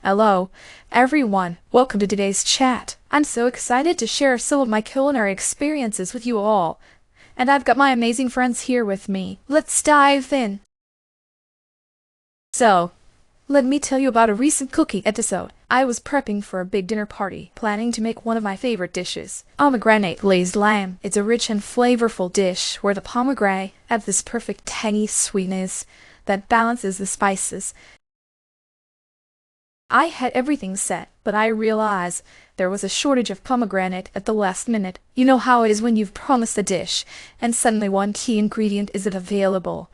Hello, everyone. Welcome to today's chat. I'm so excited to share some of my culinary experiences with you all. And I've got my amazing friends here with me. Let's dive in. So, let me tell you about a recent cooking episode. I was prepping for a big dinner party, planning to make one of my favorite dishes, pomegranate-glazed lamb. It's a rich and flavorful dish where the pomegranate adds this perfect tangy sweetness that balances the spices. I had everything set, but I realized there was a shortage of pomegranate at the last minute. You know how it is when you've promised a dish, and suddenly one key ingredient isn't available.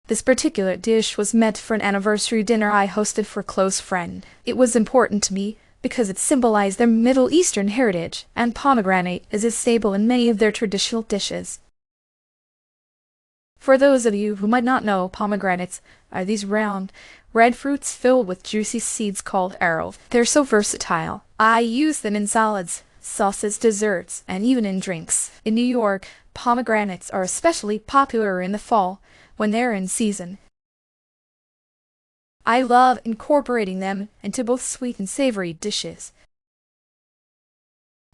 This particular dish was meant for an anniversary dinner I hosted for a close friend. It was important to me because it symbolized their Middle Eastern heritage, and pomegranate is a staple in many of their traditional dishes. For those of you who might not know, pomegranates are these round, red fruits filled with juicy seeds called arrows. They're so versatile. I use them in salads, sauces, desserts, and even in drinks. In New York, pomegranates are especially popular in the fall, when they're in season. I love incorporating them into both sweet and savory dishes.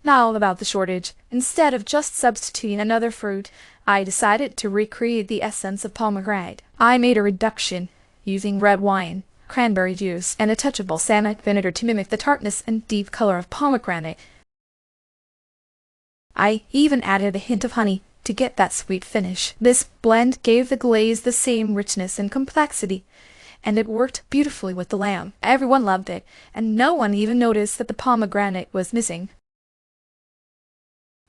Now about the shortage. Instead of just substituting another fruit, I decided to recreate the essence of pomegranate. I made a reduction using red wine, cranberry juice, and a touch of balsamic vinegar to mimic the tartness and deep color of pomegranate. I even added a hint of honey to get that sweet finish. This blend gave the glaze the same richness and complexity, and it worked beautifully with the lamb. Everyone loved it, and no one even noticed that the pomegranate was missing.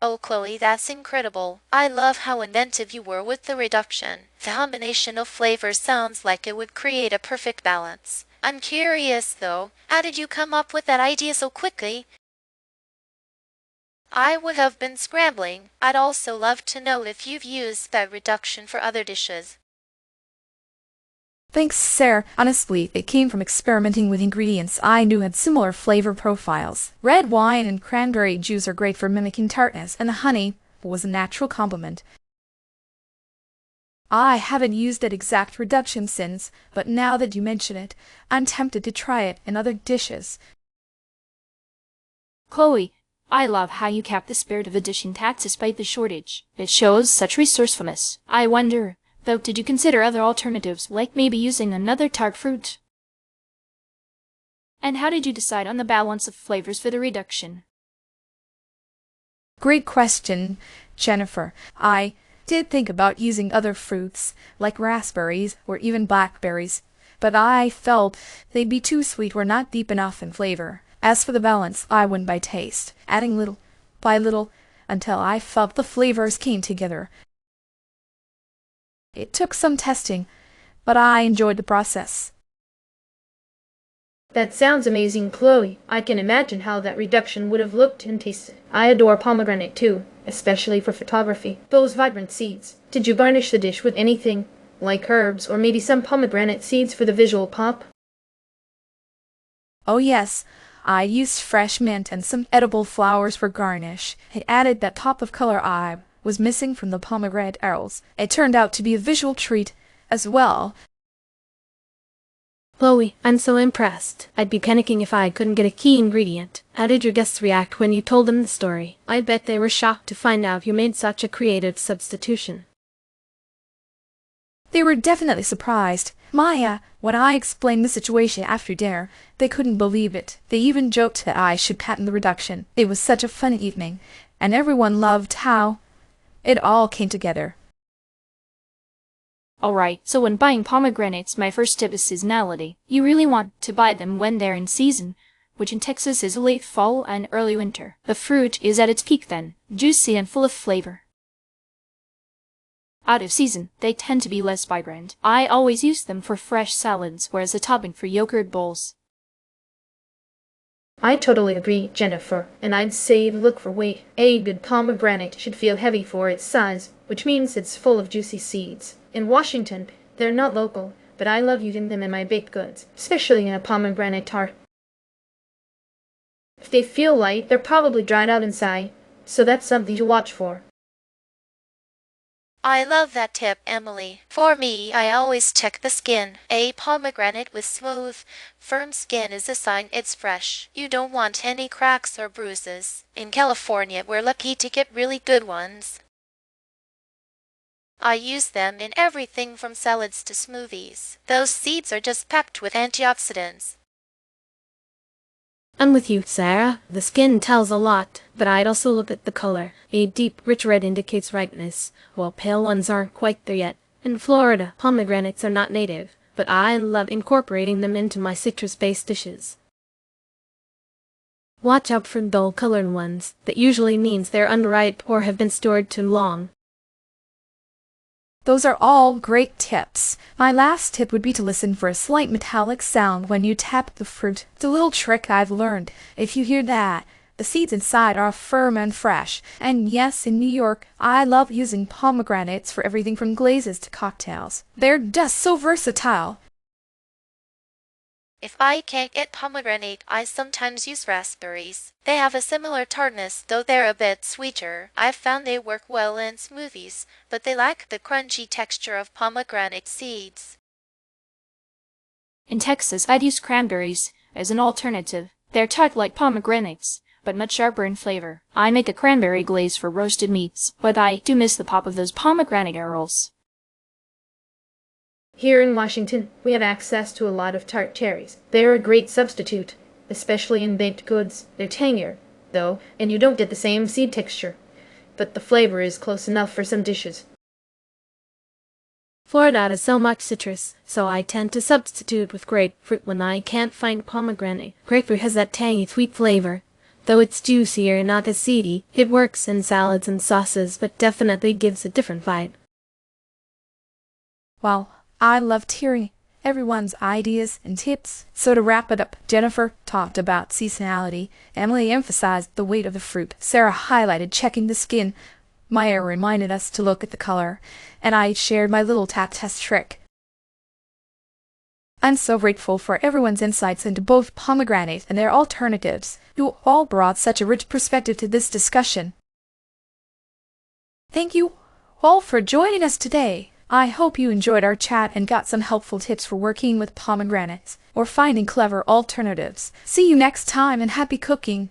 Oh, Chloe, that's incredible. I love how inventive you were with the reduction. The combination of flavors sounds like it would create a perfect balance. I'm curious, though, how did you come up with that idea so quickly? I would have been scrambling. I'd also love to know if you've used that reduction for other dishes. Thanks, Sarah. Honestly, it came from experimenting with ingredients I knew had similar flavor profiles. Red wine and cranberry juice are great for mimicking tartness, and the honey was a natural complement. I haven't used that exact reduction since, but now that you mention it, I'm tempted to try it in other dishes. Chloe, I love how you kept the spirit of the dish intact despite the shortage. It shows such resourcefulness. I wonder, though, did you consider other alternatives, like maybe using another tart fruit? And how did you decide on the balance of flavors for the reduction? Great question, Jennifer. I did think about using other fruits, like raspberries or even blackberries, but I felt they'd be too sweet or not deep enough in flavor. As for the balance, I went by taste, adding little by little until I felt the flavors came together. It took some testing, but I enjoyed the process. That sounds amazing, Chloe. I can imagine how that reduction would have looked and tasted. I adore pomegranate too, especially for photography. Those vibrant seeds. Did you garnish the dish with anything, like herbs or maybe some pomegranate seeds for the visual pop? Oh yes, I used fresh mint and some edible flowers for garnish. It added that pop of color I was missing from the pomegranate arrows. It turned out to be a visual treat as well. Chloe, I'm so impressed. I'd be panicking if I couldn't get a key ingredient. How did your guests react when you told them the story? I bet they were shocked to find out you made such a creative substitution. They were definitely surprised. When I explained the situation after dinner, they couldn't believe it. They even joked that I should patent the reduction. It was such a fun evening, and everyone loved how it all came together. Alright, so when buying pomegranates, my first tip is seasonality. You really want to buy them when they're in season, which in Texas is late fall and early winter. The fruit is at its peak then, juicy and full of flavor. Out of season, they tend to be less vibrant. I always use them for fresh salads or as a topping for yogurt bowls. I totally agree, Jennifer, and I'd say look for weight. A good pomegranate should feel heavy for its size, which means it's full of juicy seeds. In Washington, they're not local, but I love using them in my baked goods, especially in a pomegranate tart. If they feel light, they're probably dried out inside, so that's something to watch for. I love that tip, Emily. For me, I always check the skin. A pomegranate with smooth, firm skin is a sign it's fresh. You don't want any cracks or bruises. In California, we're lucky to get really good ones. I use them in everything from salads to smoothies. Those seeds are just packed with antioxidants. I'm with you, Sarah. The skin tells a lot, but I'd also look at the color. A deep, rich red indicates ripeness, while pale ones aren't quite there yet. In Florida, pomegranates are not native, but I love incorporating them into my citrus-based dishes. Watch out for dull-colored ones. That usually means they're unripe or have been stored too long. Those are all great tips. My last tip would be to listen for a slight metallic sound when you tap the fruit. It's a little trick I've learned. If you hear that, the seeds inside are firm and fresh. And yes, in New York, I love using pomegranates for everything from glazes to cocktails. They're just so versatile. If I can't get pomegranate, I sometimes use raspberries. They have a similar tartness, though they're a bit sweeter. I've found they work well in smoothies, but they lack the crunchy texture of pomegranate seeds. In Texas, I'd use cranberries as an alternative. They're tart like pomegranates, but much sharper in flavor. I make a cranberry glaze for roasted meats, but I do miss the pop of those pomegranate arrows. Here in Washington, we have access to a lot of tart cherries. They're a great substitute, especially in baked goods. They're tangier, though, and you don't get the same seed texture, but the flavor is close enough for some dishes. Florida has so much citrus, so I tend to substitute with grapefruit when I can't find pomegranate. Grapefruit has that tangy, sweet flavor. Though it's juicier and not as seedy, it works in salads and sauces, but definitely gives a different vibe. Well, I loved hearing everyone's ideas and tips. So to wrap it up, Jennifer talked about seasonality, Emily emphasized the weight of the fruit, Sarah highlighted checking the skin, Maya reminded us to look at the color, and I shared my little tap test trick. I'm so grateful for everyone's insights into both pomegranates and their alternatives. You all brought such a rich perspective to this discussion. Thank you all for joining us today. I hope you enjoyed our chat and got some helpful tips for working with pomegranates or finding clever alternatives. See you next time and happy cooking!